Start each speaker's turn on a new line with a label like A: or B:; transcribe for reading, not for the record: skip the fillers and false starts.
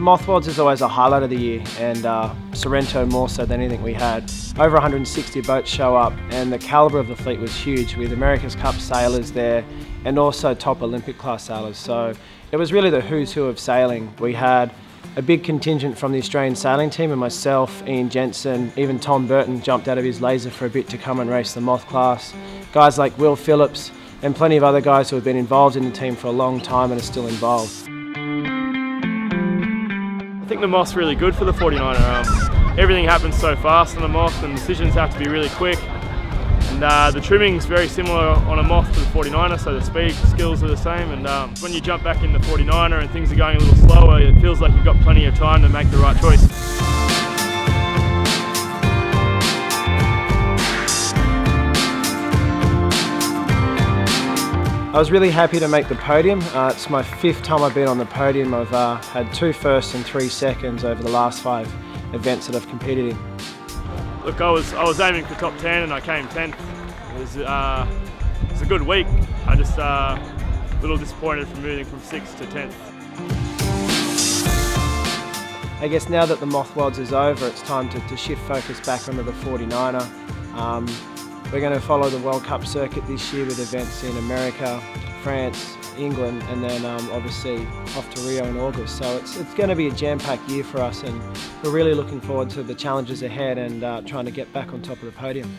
A: Moth Worlds is always a highlight of the year, and Sorrento more so than anything we had. Over 160 boats show up, and the calibre of the fleet was huge, with America's Cup sailors there and also top Olympic class sailors. So it was really the who's who of sailing. We had a big contingent from the Australian sailing team, and myself, Iain Jensen, even Tom Burton jumped out of his laser for a bit to come and race the Moth class. Guys like Will Phillips and plenty of other guys who have been involved in the team for a long time and are still involved.
B: I think the Moth's really good for the 49er. Everything happens so fast on a Moth and decisions have to be really quick. And the trimming's very similar on a Moth to the 49er, so the speed skills are the same. And when you jump back in the 49er and things are going a little slower, it feels like you've got plenty of time to make the right choice.
A: I was really happy to make the podium. It's my 5th time I've been on the podium. I've had 2 firsts and 3 seconds over the last 5 events that I've competed in.
B: Look, I was aiming for top 10 and I came 10th. It was a good week. I just a little disappointed from moving from 6th to 10th.
A: I guess now that the Moth Worlds is over, it's time to shift focus back onto the 49er. We're going to follow the World Cup circuit this year with events in America, France, England, and then obviously off to Rio in August. So it's going to be a jam-packed year for us, and we're really looking forward to the challenges ahead and trying to get back on top of the podium.